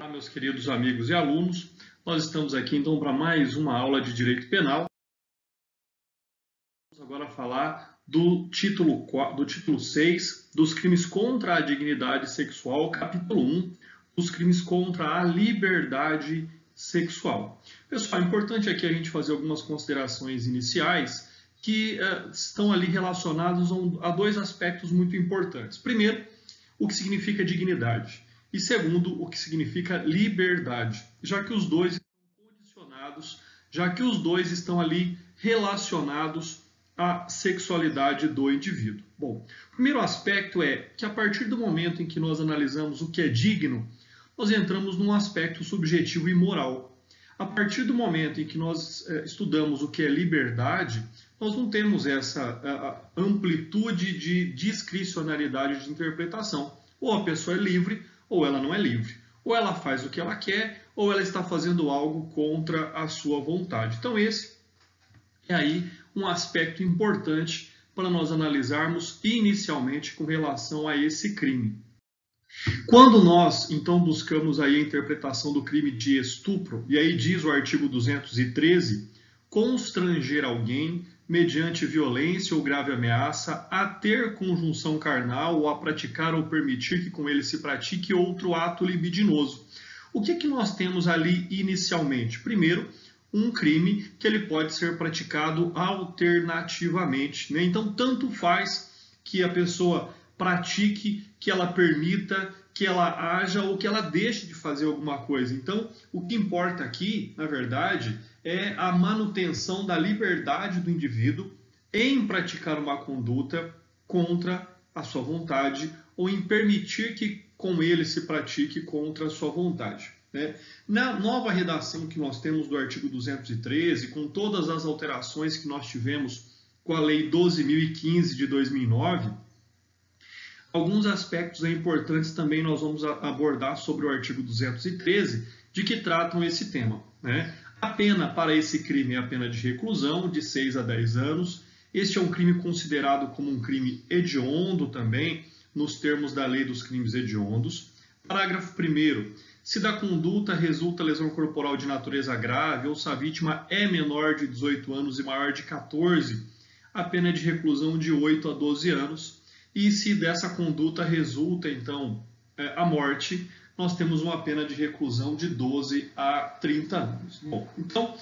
Olá, meus queridos amigos e alunos. Nós estamos aqui então para mais uma aula de Direito Penal. Vamos agora falar do título 6 dos crimes contra a dignidade sexual, capítulo 1, dos crimes contra a liberdade sexual. Pessoal, é importante aqui a gente fazer algumas considerações iniciais que estão ali relacionados a dois aspectos muito importantes. Primeiro, o que significa dignidade. E segundo, o que significa liberdade, já que os dois estão condicionados, já que os dois estão ali relacionados à sexualidade do indivíduo. Bom, o primeiro aspecto é que a partir do momento em que nós analisamos o que é digno, nós entramos num aspecto subjetivo e moral. A partir do momento em que nós estudamos o que é liberdade, nós não temos essa amplitude de discricionariedade de interpretação. Ou a pessoa é livre, ou ela não é livre. Ou ela faz o que ela quer, ou ela está fazendo algo contra a sua vontade. Então esse é aí um aspecto importante para nós analisarmos inicialmente com relação a esse crime. Quando nós, então, buscamos aí a interpretação do crime de estupro, e aí diz o artigo 213, constranger alguém mediante violência ou grave ameaça, a ter conjunção carnal ou a praticar ou permitir que com ele se pratique outro ato libidinoso. O que nós temos ali inicialmente? Primeiro, um crime que ele pode ser praticado alternativamente, né? Então, tanto faz que a pessoa pratique, que ela permita, que ela haja ou que ela deixe de fazer alguma coisa. Então, o que importa aqui, na verdade, é a manutenção da liberdade do indivíduo em praticar uma conduta contra a sua vontade ou em permitir que com ele se pratique contra a sua vontade, né? Na nova redação que nós temos do artigo 213, com todas as alterações que nós tivemos com a Lei 12.015 de 2009, alguns aspectos importantes também nós vamos abordar sobre o artigo 213, de que tratam esse tema, né? A pena para esse crime é a pena de reclusão, de 6 a 10 anos. Este é um crime considerado como um crime hediondo também, nos termos da Lei dos Crimes Hediondos. Parágrafo 1º. Se da conduta resulta lesão corporal de natureza grave ou se a vítima é menor de 18 anos e maior de 14, a pena é de reclusão de 8 a 12 anos. E se dessa conduta resulta, então, a morte, nós temos uma pena de reclusão de 12 a 30 anos. Bom, então,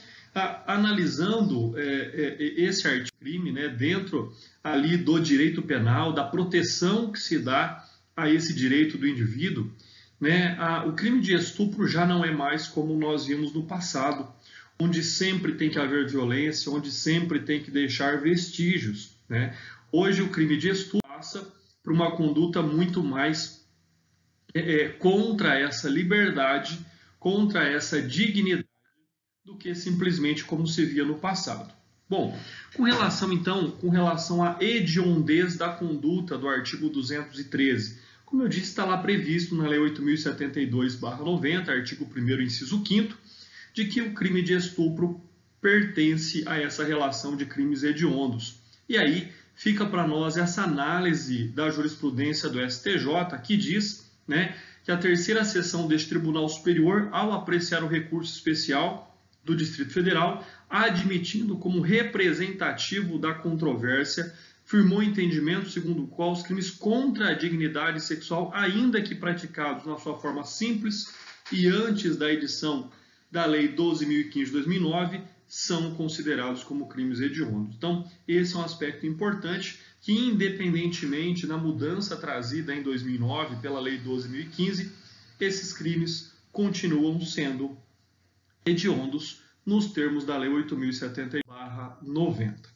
analisando esse artigo de crime, né, dentro ali do direito penal, da proteção que se dá a esse direito do indivíduo, né, o crime de estupro já não é mais como nós vimos no passado, onde sempre tem que haver violência, onde sempre tem que deixar vestígios, né? Hoje o crime de estupro passa por uma conduta muito mais contra essa liberdade, contra essa dignidade, do que simplesmente como se via no passado. Bom, com relação à hediondez da conduta do artigo 213, como eu disse, está lá previsto na Lei 8.072/90, artigo 1º, inciso 5º, de que o crime de estupro pertence a essa relação de crimes hediondos. E aí fica para nós essa análise da jurisprudência do STJ, que diz, né, que a terceira seção deste Tribunal Superior, ao apreciar o recurso especial do Distrito Federal, admitindo como representativo da controvérsia, firmou entendimento segundo o qual os crimes contra a dignidade sexual, ainda que praticados na sua forma simples e antes da edição da Lei 12.015 de 2009, são considerados como crimes hediondos. Então, esse é um aspecto importante que, independentemente da mudança trazida em 2009 pela Lei 12.015, esses crimes continuam sendo hediondos nos termos da Lei 8.070/90.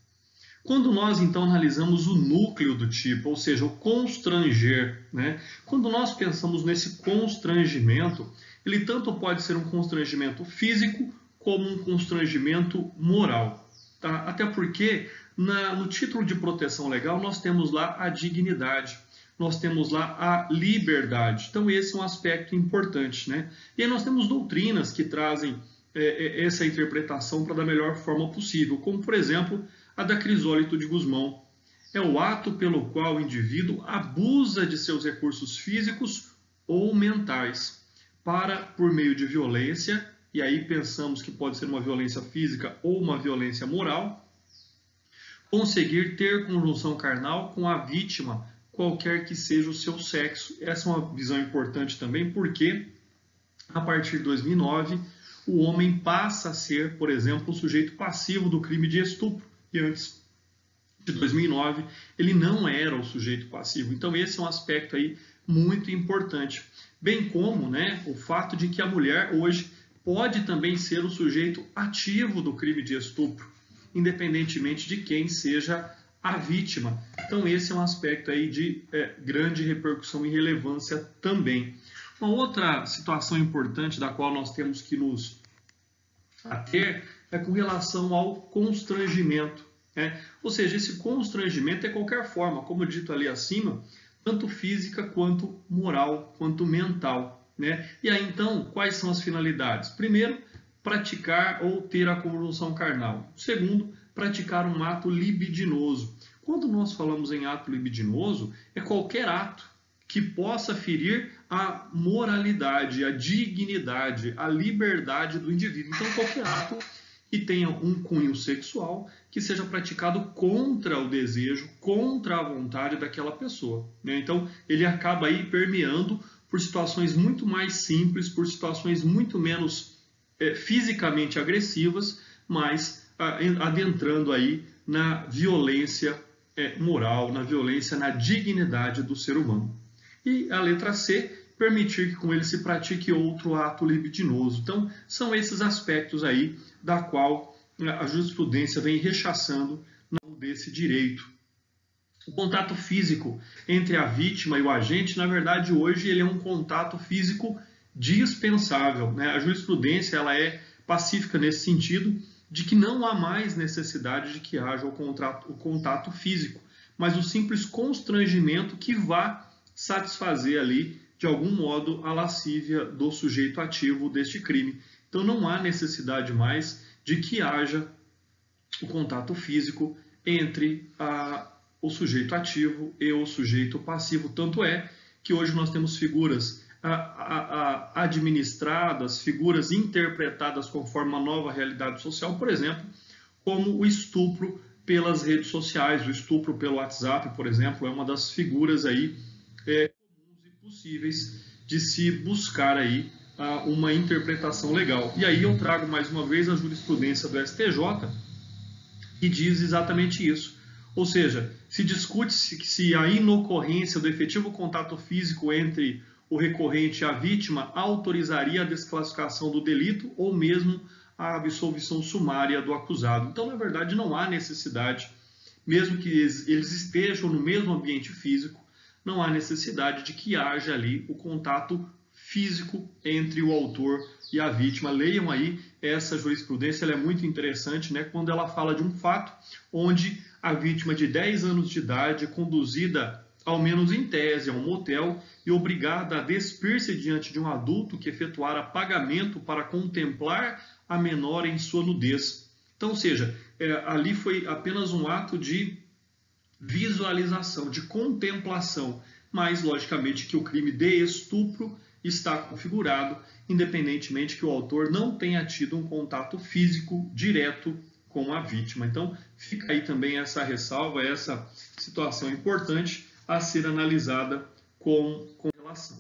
Quando nós, então, analisamos o núcleo do tipo, ou seja, o constranger, né? Quando nós pensamos nesse constrangimento, ele tanto pode ser um constrangimento físico como um constrangimento moral, tá? Até porque no título de proteção legal nós temos lá a dignidade, nós temos lá a liberdade. Então esse é um aspecto importante, né? E aí nós temos doutrinas que trazem essa interpretação para da melhor forma possível, como por exemplo a da Crisólito de Gusmão. É o ato pelo qual o indivíduo abusa de seus recursos físicos ou mentais por meio de violência, e aí pensamos que pode ser uma violência física ou uma violência moral, conseguir ter conjunção carnal com a vítima, qualquer que seja o seu sexo. Essa é uma visão importante também, porque a partir de 2009, o homem passa a ser, por exemplo, o sujeito passivo do crime de estupro, e antes de 2009 ele não era o sujeito passivo. Então esse é um aspecto aí muito importante. Bem como, né, o fato de que a mulher hoje pode também ser o sujeito ativo do crime de estupro, independentemente de quem seja a vítima. Então esse é um aspecto aí de grande repercussão e relevância também. Uma outra situação importante da qual nós temos que nos ater é com relação ao constrangimento. Ou seja, esse constrangimento é qualquer forma, como dito ali acima, tanto física quanto moral, quanto mental. E aí então, quais são as finalidades? Primeiro, praticar ou ter a conjunção carnal. Segundo, praticar um ato libidinoso. Quando nós falamos em ato libidinoso, é qualquer ato que possa ferir a moralidade, a dignidade, a liberdade do indivíduo. Então, qualquer ato que tenha um cunho sexual que seja praticado contra o desejo, contra a vontade daquela pessoa. Então, ele acaba aí permeando por situações muito mais simples, por situações muito menos fisicamente agressivas, mas adentrando aí na violência moral, na violência, na dignidade do ser humano. E a letra C, permitir que com ele se pratique outro ato libidinoso. Então, são esses aspectos aí da qual a jurisprudência vem rechaçando desse direito. O contato físico entre a vítima e o agente, na verdade, hoje ele é um contato físico dispensável. A jurisprudência ela é pacífica nesse sentido de que não há mais necessidade de que haja o contato físico, mas o simples constrangimento que vá satisfazer ali, de algum modo, a lascívia do sujeito ativo deste crime. Então não há necessidade mais de que haja o contato físico entre o sujeito ativo e o sujeito passivo. Tanto é que hoje nós temos figuras administradas, figuras interpretadas conforme uma nova realidade social, por exemplo, como o estupro pelas redes sociais, o estupro pelo WhatsApp, por exemplo, é uma das figuras aí comuns e possíveis de se buscar aí uma interpretação legal. E aí eu trago mais uma vez a jurisprudência do STJ, que diz exatamente isso. Ou seja, se discute se a inocorrência do efetivo contato físico entre o recorrente e a vítima autorizaria a desclassificação do delito ou mesmo a absolvição sumária do acusado. Então, na verdade, não há necessidade, mesmo que eles estejam no mesmo ambiente físico, não há necessidade de que haja ali o contato físico entre o autor e a vítima. Leiam aí essa jurisprudência, ela é muito interessante, quando ela fala de um fato onde a vítima de 10 anos de idade, conduzida ao menos em tese a um motel e obrigada a despir-se diante de um adulto que efetuara pagamento para contemplar a menor em sua nudez. Então, ou seja, ali foi apenas um ato de visualização, de contemplação, mas logicamente que o crime de estupro está configurado, independentemente que o autor não tenha tido um contato físico direto com a vítima. Então, fica aí também essa ressalva, essa situação importante a ser analisada com relação.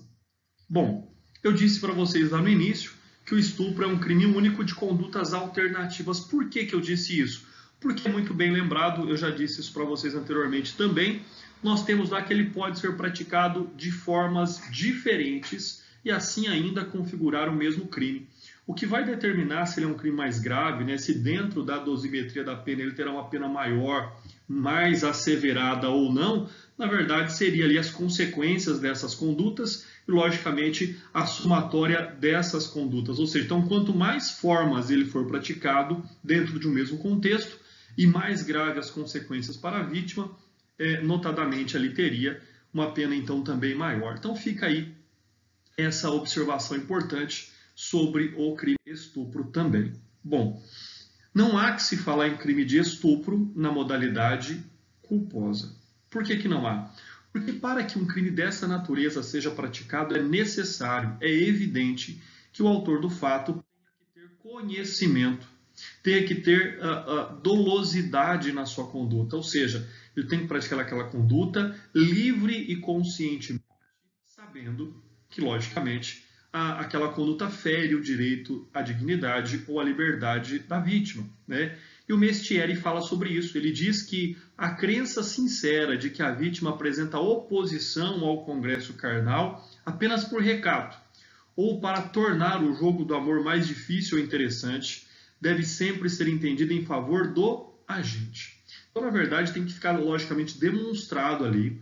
Bom, eu disse para vocês lá no início que o estupro é um crime único de condutas alternativas. Por que eu disse isso? Porque, muito bem lembrado, eu já disse isso para vocês anteriormente também, nós temos lá que ele pode ser praticado de formas diferentes e assim ainda configurar o mesmo crime. O que vai determinar se ele é um crime mais grave, se dentro da dosimetria da pena ele terá uma pena maior, mais asseverada ou não, na verdade seria ali as consequências dessas condutas e, logicamente, a somatória dessas condutas. Ou seja, então, quanto mais formas ele for praticado dentro de um mesmo contexto e mais grave as consequências para a vítima, notadamente ali teria uma pena então também maior. Então fica aí essa observação importante sobre o crime de estupro também. Bom, não há que se falar em crime de estupro na modalidade culposa. Por que não há? Porque para que um crime dessa natureza seja praticado, é necessário, é evidente que o autor do fato tenha que ter conhecimento, tenha que ter dolosidade na sua conduta, ou seja, ele tem que praticar aquela conduta livre e conscientemente, sabendo que, logicamente, aquela conduta fere o direito à dignidade ou à liberdade da vítima, né? E o Mestieri fala sobre isso. Ele diz que a crença sincera de que a vítima apresenta oposição ao congresso carnal apenas por recato, ou para tornar o jogo do amor mais difícil ou interessante, deve sempre ser entendida em favor do agente. Então, na verdade, tem que ficar logicamente demonstrado ali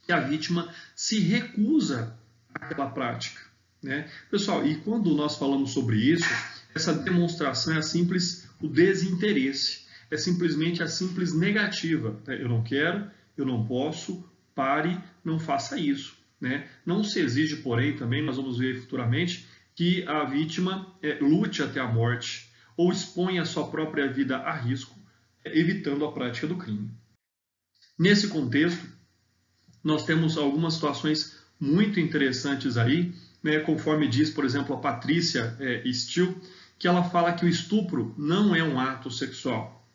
que a vítima se recusa àquela prática, né? Pessoal, e quando nós falamos sobre isso, essa demonstração é simples o desinteresse, é simplesmente a simples negativa. Eu não quero, eu não posso, pare, não faça isso, né? Não se exige, porém, também, nós vamos ver futuramente, que a vítima lute até a morte ou exponha a sua própria vida a risco, evitando a prática do crime. Nesse contexto, nós temos algumas situações muito interessantes aí, né, conforme diz, por exemplo, a Patrícia Steele, que ela fala que o estupro não é um ato sexual,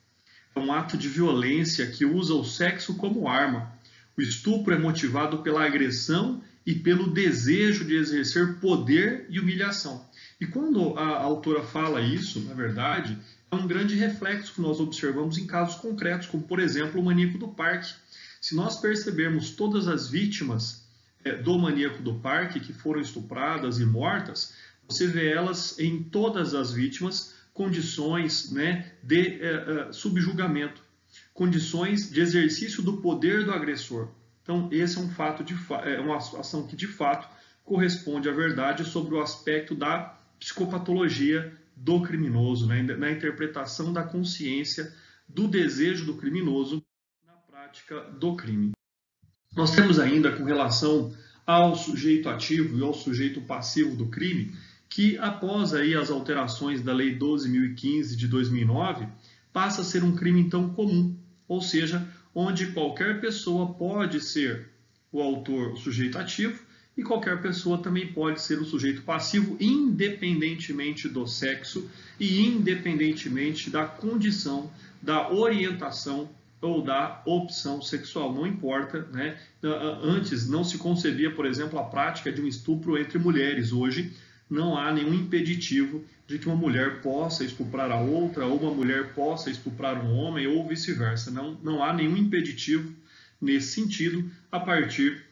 é um ato de violência que usa o sexo como arma. O estupro é motivado pela agressão e pelo desejo de exercer poder e humilhação. E quando a autora fala isso, na verdade, é um grande reflexo que nós observamos em casos concretos, como, por exemplo, o maníaco do parque. Se nós percebermos todas as vítimas do maníaco do parque que foram estupradas e mortas, você vê elas em todas as vítimas condições, né, de subjugamento, condições de exercício do poder do agressor. Então, esse é um fato é uma ação que de fato corresponde à verdade sobre o aspecto da psicopatologia do criminoso, né, na interpretação da consciência do desejo do criminoso na prática do crime. Nós temos ainda, com relação ao sujeito ativo e ao sujeito passivo do crime, que após aí as alterações da Lei 12.015 de 2009, passa a ser um crime então comum, ou seja, onde qualquer pessoa pode ser o autor, o sujeito ativo, e qualquer pessoa também pode ser o sujeito passivo, independentemente do sexo e independentemente da condição, da orientação ou da opção sexual, não importa, né? Antes não se concebia, por exemplo, a prática de um estupro entre mulheres. Hoje não há nenhum impeditivo de que uma mulher possa estuprar a outra, ou uma mulher possa estuprar um homem, ou vice-versa. Não há nenhum impeditivo nesse sentido a partir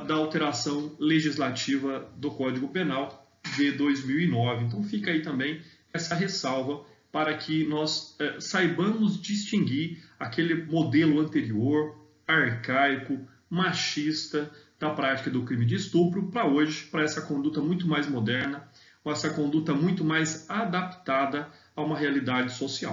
da alteração legislativa do Código Penal de 2009. Então fica aí também essa ressalva para que nós saibamos distinguir aquele modelo anterior, arcaico, machista, da prática do crime de estupro para hoje, para essa conduta muito mais moderna, ou essa conduta muito mais adaptada a uma realidade social.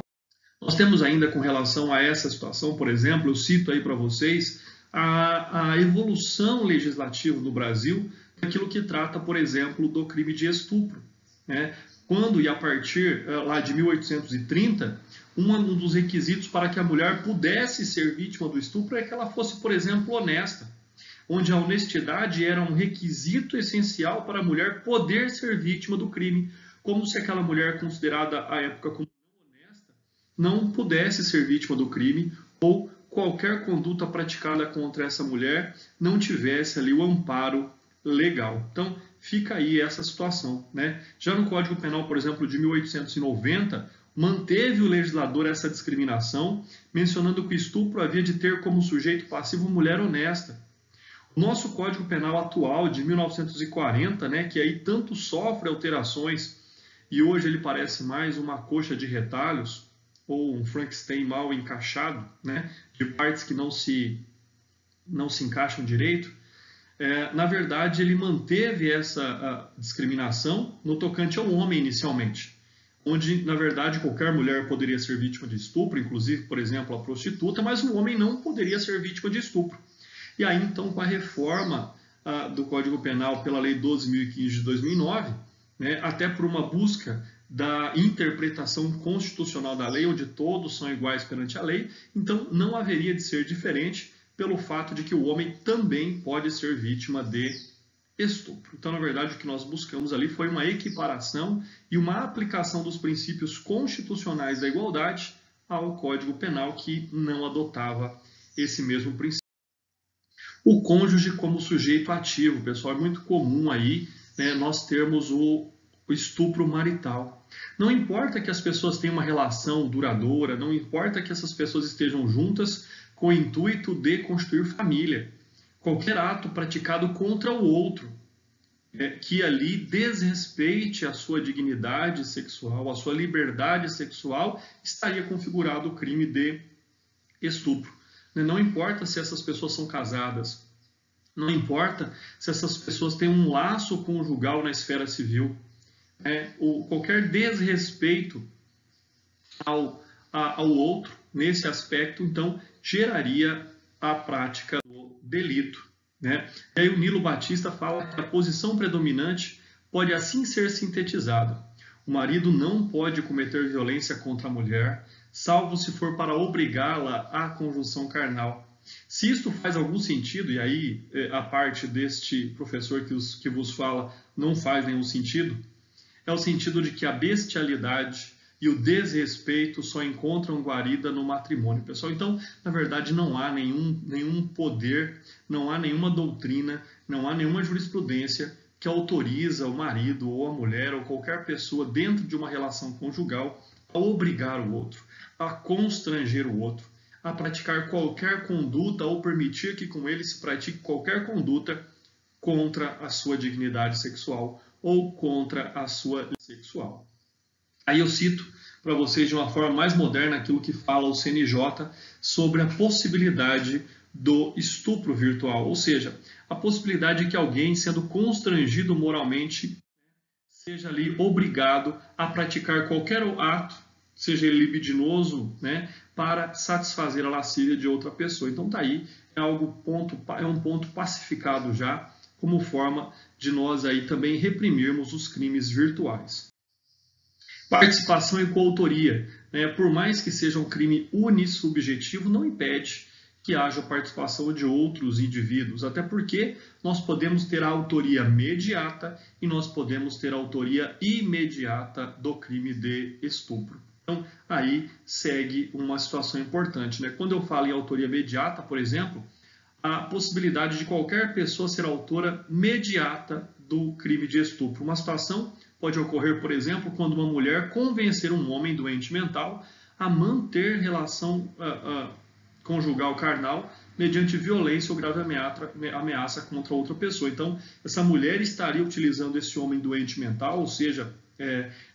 Nós temos ainda, com relação a essa situação, por exemplo, eu cito aí para vocês a evolução legislativa no Brasil daquilo que trata, por exemplo, do crime de estupro, né? Quando e a partir lá de 1830, um dos requisitos para que a mulher pudesse ser vítima do estupro é que ela fosse, por exemplo, honesta, onde a honestidade era um requisito essencial para a mulher poder ser vítima do crime, como se aquela mulher considerada à época como não honesta não pudesse ser vítima do crime, ou qualquer conduta praticada contra essa mulher não tivesse ali o amparo legal. Então, fica aí essa situação, né? Já no Código Penal, por exemplo, de 1890, manteve o legislador essa discriminação, mencionando que o estupro havia de ter como sujeito passivo mulher honesta. O nosso Código Penal atual, de 1940, né, que aí tanto sofre alterações, e hoje ele parece mais uma coxa de retalhos, ou um Frankenstein mal encaixado, né, de partes que não se encaixam direito, na verdade, ele manteve essa discriminação no tocante ao homem inicialmente, onde, na verdade, qualquer mulher poderia ser vítima de estupro, inclusive, por exemplo, a prostituta, mas o homem não poderia ser vítima de estupro. E aí, então, com a reforma do Código Penal pela Lei 12.015 de 2009, né, até por uma busca da interpretação constitucional da lei, onde todos são iguais perante a lei, então não haveria de ser diferente, pelo fato de que o homem também pode ser vítima de estupro. Então, na verdade, o que nós buscamos ali foi uma equiparação e uma aplicação dos princípios constitucionais da igualdade ao Código Penal, que não adotava esse mesmo princípio. O cônjuge como sujeito ativo, pessoal, é muito comum aí, né, nós termos o estupro marital. Não importa que as pessoas tenham uma relação duradoura, não importa que essas pessoas estejam juntas com o intuito de constituir família. Qualquer ato praticado contra o outro, que ali desrespeite a sua dignidade sexual, a sua liberdade sexual, estaria configurado o crime de estupro. Não importa se essas pessoas são casadas, não importa se essas pessoas têm um laço conjugal na esfera civil, qualquer desrespeito ao outro nesse aspecto, então, geraria a prática do delito. Né? E aí o Nilo Batista fala que a posição predominante pode assim ser sintetizada. O marido não pode cometer violência contra a mulher, salvo se for para obrigá-la à conjunção carnal. Se isto faz algum sentido, e aí a parte deste professor que vos fala não faz nenhum sentido, é o sentido de que a bestialidade e o desrespeito só encontram guarida no matrimônio, pessoal. Então, na verdade, não há nenhum poder, não há nenhuma doutrina, não há nenhuma jurisprudência que autoriza o marido ou a mulher ou qualquer pessoa dentro de uma relação conjugal a obrigar o outro, a constranger o outro, a praticar qualquer conduta ou permitir que com ele se pratique qualquer conduta contra a sua dignidade sexual ou contra a sua sexual. Aí eu cito para vocês de uma forma mais moderna aquilo que fala o CNJ sobre a possibilidade do estupro virtual, ou seja, a possibilidade de que alguém, sendo constrangido moralmente, seja ali obrigado a praticar qualquer ato, seja ele libidinoso, né, para satisfazer a lascívia de outra pessoa. Então tá aí, é um ponto pacificado já, como forma de nós aí também reprimirmos os crimes virtuais. Participação e coautoria, né? Por mais que seja um crime unissubjetivo, não impede que haja participação de outros indivíduos, até porque nós podemos ter a autoria mediata e nós podemos ter a autoria imediata do crime de estupro. Então, aí segue uma situação importante, né? Quando eu falo em autoria mediata, por exemplo, a possibilidade de qualquer pessoa ser autora mediata do crime de estupro. Uma situação pode ocorrer, por exemplo, quando uma mulher convencer um homem doente mental a manter relação conjugal carnal mediante violência ou grave ameaça contra outra pessoa. Então, essa mulher estaria utilizando esse homem doente mental, ou seja,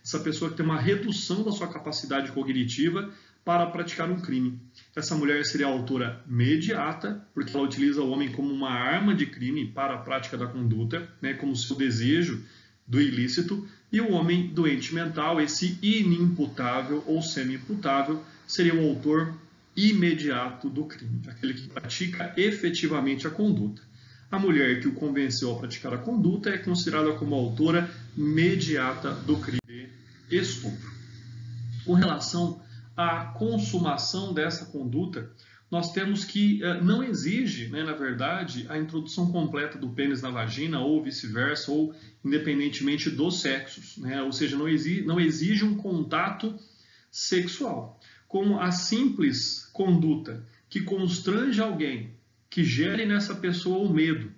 essa pessoa que tem uma redução da sua capacidade cognitiva para praticar um crime. Essa mulher seria a autora mediata, porque ela utiliza o homem como uma arma de crime para a prática da conduta, né, como seu desejo do ilícito, e o homem doente mental, esse inimputável ou semi-imputável, seria o autor imediato do crime, aquele que pratica efetivamente a conduta. A mulher que o convenceu a praticar a conduta é considerada como autora mediata do crime de estupro. Com relação à consumação dessa conduta, nós temos que não exige, né, na verdade, a introdução completa do pênis na vagina ou vice-versa, ou independentemente dos sexos, né? Ou seja, não exige um contato sexual. Como a simples conduta que constrange alguém, que gere nessa pessoa o medo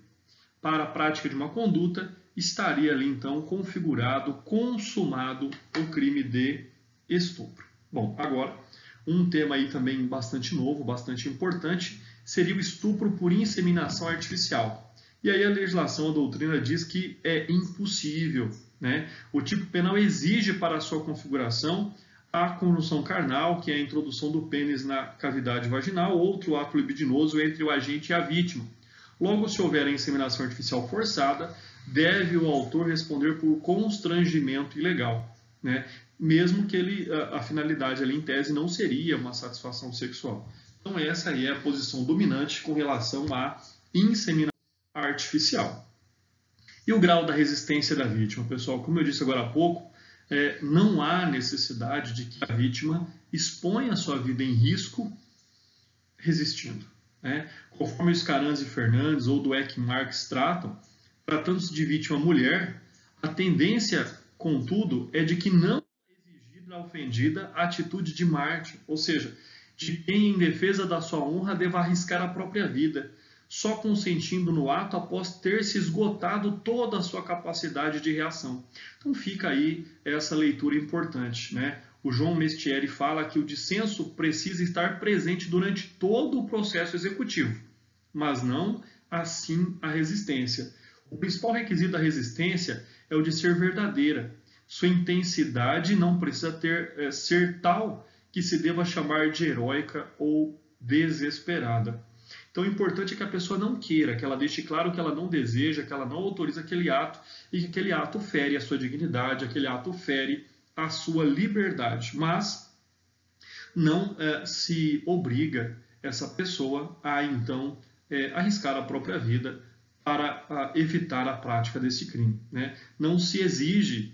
para a prática de uma conduta, estaria ali então configurado, consumado o crime de estupro. Bom, agora, um tema aí também bastante novo, bastante importante, seria o estupro por inseminação artificial. E aí a legislação, a doutrina diz que é impossível, né? O tipo penal exige para a sua configuração a conjunção carnal, que é a introdução do pênis na cavidade vaginal, outro ato libidinoso entre o agente e a vítima. Logo, se houver a inseminação artificial forçada, deve o autor responder por constrangimento ilegal, né? Mesmo que a finalidade ali em tese não seria uma satisfação sexual. Então essa aí é a posição dominante com relação à inseminação artificial. E o grau da resistência da vítima, pessoal, como eu disse agora há pouco, não há necessidade de que a vítima exponha a sua vida em risco resistindo. né? Conforme o Scaranzi e Fernandes ou do Eck Marx tratam, tratando-se de vítima mulher, a tendência, contudo, é de que não é exigida à ofendida a atitude de mártir, ou seja, de quem, em defesa da sua honra, deva arriscar a própria vida, só consentindo no ato após ter se esgotado toda a sua capacidade de reação. Então fica aí essa leitura importante, né? O João Mestieri fala que o dissenso precisa estar presente durante todo o processo executivo, mas não assim a resistência. O principal requisito da resistência é o de ser verdadeira. Sua intensidade não precisa ser tal que se deva chamar de heróica ou desesperada. Então, o importante é que a pessoa não queira, que ela deixe claro que ela não deseja, que ela não autoriza aquele ato e que aquele ato fere a sua dignidade, aquele ato fere a sua liberdade. Mas não se obriga essa pessoa a, então, arriscar a própria vida para evitar a prática desse crime, né? Não se exige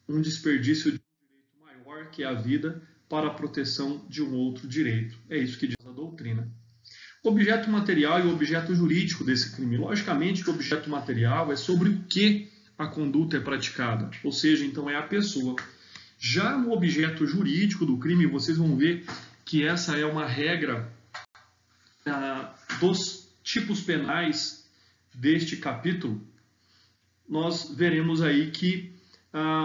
um desperdício de um direito maior, que é a vida, para a proteção de um outro direito. É isso que diz a doutrina. O objeto material e o objeto jurídico desse crime. Logicamente que o objeto material é sobre o que a conduta é praticada, ou seja, então é a pessoa. Já no objeto jurídico do crime, vocês vão ver que essa é uma regra dos tipos penais deste capítulo. Nós veremos aí que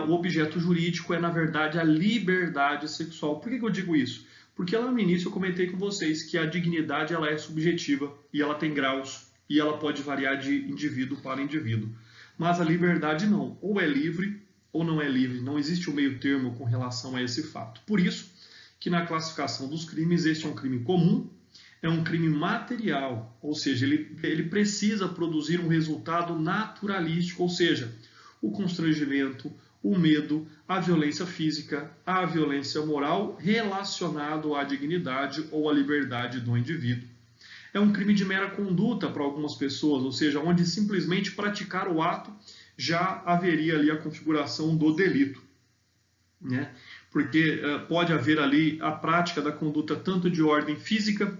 o objeto jurídico é, na verdade, a liberdade sexual. Por que eu digo isso? Porque lá no início eu comentei com vocês que a dignidade ela é subjetiva e ela tem graus e ela pode variar de indivíduo para indivíduo. Mas a liberdade não. Ou é livre ou não é livre. Não existe um meio termo com relação a esse fato. Por isso que na classificação dos crimes este é um crime comum, é um crime material, ou seja, ele precisa produzir um resultado naturalístico, ou seja, o constrangimento, o medo, a violência física, a violência moral relacionado à dignidade ou à liberdade do indivíduo. É um crime de mera conduta para algumas pessoas, ou seja, onde simplesmente praticar o ato já haveria ali a configuração do delito, né? Porque pode haver ali a prática da conduta tanto de ordem física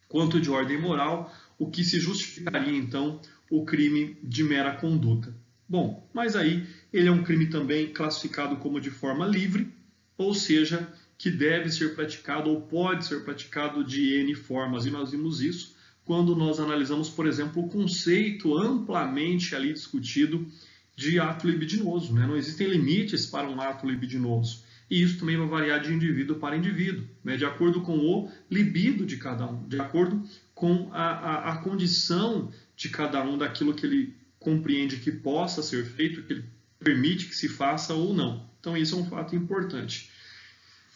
quanto de ordem moral, o que se justificaria então o crime de mera conduta. Bom, mas aí ele é um crime também classificado como de forma livre, ou seja, que deve ser praticado ou pode ser praticado de N formas, e nós vimos isso quando nós analisamos, por exemplo, o conceito amplamente ali discutido de ato libidinoso, né? Não existem limites para um ato libidinoso. E isso também vai variar de indivíduo para indivíduo, né? De acordo com o libido de cada um, de acordo com a condição de cada um daquilo que ele compreende que possa ser feito, que ele permite que se faça ou não. Então isso é um fato importante.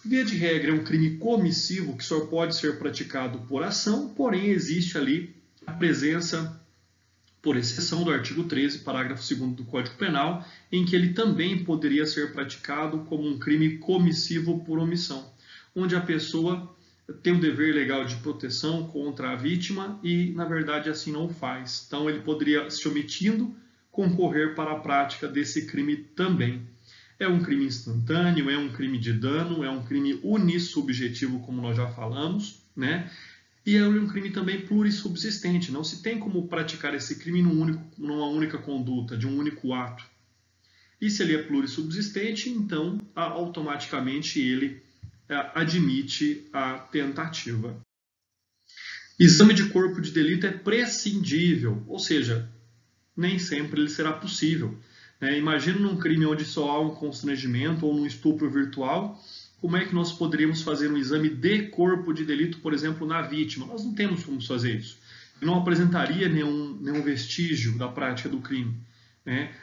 Via de regra, é um crime comissivo que só pode ser praticado por ação, porém existe ali a presença, por exceção, do artigo 13, parágrafo 2º do Código Penal, em que ele também poderia ser praticado como um crime comissivo por omissão, onde a pessoa tem o dever legal de proteção contra a vítima e, na verdade, assim não faz. Então, ele poderia, se omitindo, concorrer para a prática desse crime também. É um crime instantâneo, é um crime de dano, é um crime unissubjetivo, como nós já falamos, né? E é um crime também plurissubsistente. Não se tem como praticar esse crime numa única conduta, de um único ato. E se ele é plurissubsistente, então automaticamente ele admite a tentativa. Exame de corpo de delito é prescindível, ou seja, nem sempre ele será possível. Imagina num crime onde só há um constrangimento ou num estupro virtual, como é que nós poderíamos fazer um exame de corpo de delito, por exemplo, na vítima? Nós não temos como fazer isso. Não apresentaria nenhum vestígio da prática do crime.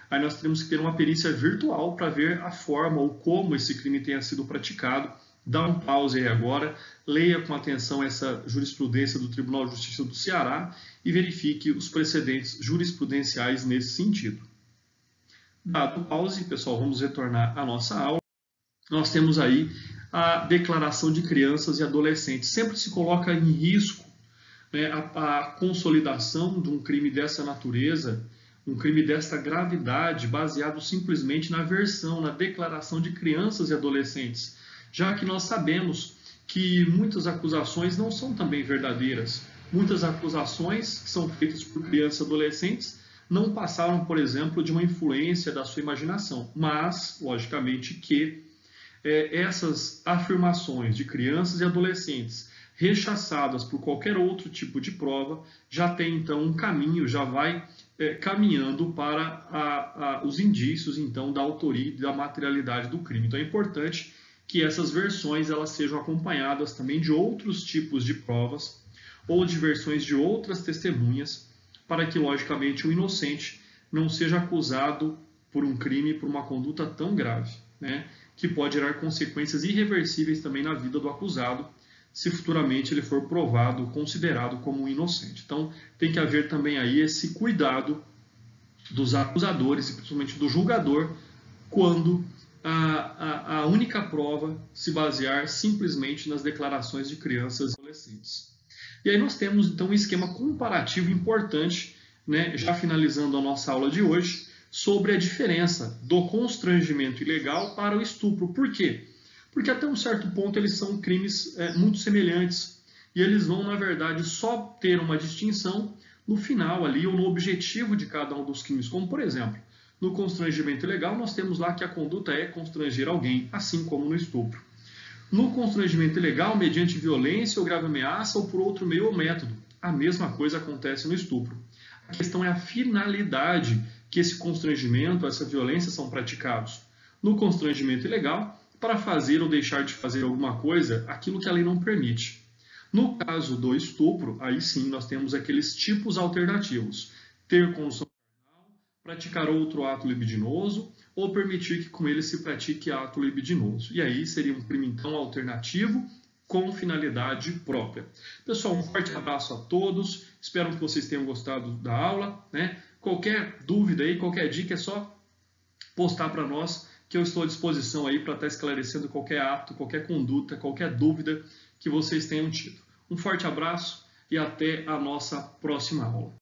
Aí nós teríamos que ter uma perícia virtual para ver a forma ou como esse crime tenha sido praticado. Dá um pause aí agora, leia com atenção essa jurisprudência do Tribunal de Justiça do Ceará e verifique os precedentes jurisprudenciais nesse sentido. Dado o pause, pessoal, vamos retornar à nossa aula. Nós temos aí a declaração de crianças e adolescentes. Sempre se coloca em risco, né, a consolidação de um crime dessa natureza, um crime dessa gravidade, baseado simplesmente na versão, na declaração de crianças e adolescentes, já que nós sabemos que muitas acusações não são também verdadeiras. Muitas acusações que são feitas por crianças e adolescentes não passaram, por exemplo, de uma influência da sua imaginação, mas, logicamente, que essas afirmações de crianças e adolescentes rechaçadas por qualquer outro tipo de prova já tem então um caminho, já vai caminhando para os indícios então da autoria e da materialidade do crime. Então é importante que essas versões elas sejam acompanhadas também de outros tipos de provas ou de versões de outras testemunhas, para que, logicamente, o inocente não seja acusado por um crime, por uma conduta tão grave, né, que pode gerar consequências irreversíveis também na vida do acusado, se futuramente ele for provado, considerado como um inocente. Então, tem que haver também aí esse cuidado dos acusadores e principalmente do julgador, quando a única prova se basear simplesmente nas declarações de crianças e adolescentes. E aí nós temos então um esquema comparativo importante, né, já finalizando a nossa aula de hoje, sobre a diferença do constrangimento ilegal para o estupro. Por quê? Porque até um certo ponto eles são crimes muito semelhantes e eles vão, na verdade, só ter uma distinção no final ali ou no objetivo de cada um dos crimes, como por exemplo, no constrangimento ilegal nós temos lá que a conduta é constranger alguém, assim como no estupro. No constrangimento ilegal, mediante violência ou grave ameaça ou por outro meio ou método, a mesma coisa acontece no estupro. A questão é a finalidade que esse constrangimento, essa violência são praticados. No constrangimento ilegal, para fazer ou deixar de fazer alguma coisa, aquilo que a lei não permite. No caso do estupro, aí sim nós temos aqueles tipos alternativos. Ter condução carnal, praticar outro ato libidinoso ou permitir que com ele se pratique ato libidinoso. E aí seria um crime então alternativo com finalidade própria. Pessoal, um forte abraço a todos. Espero que vocês tenham gostado da aula, né? Qualquer dúvida aí, qualquer dica é só postar para nós, que eu estou à disposição aí para estar esclarecendo qualquer ato, qualquer conduta, qualquer dúvida que vocês tenham tido. Um forte abraço e até a nossa próxima aula.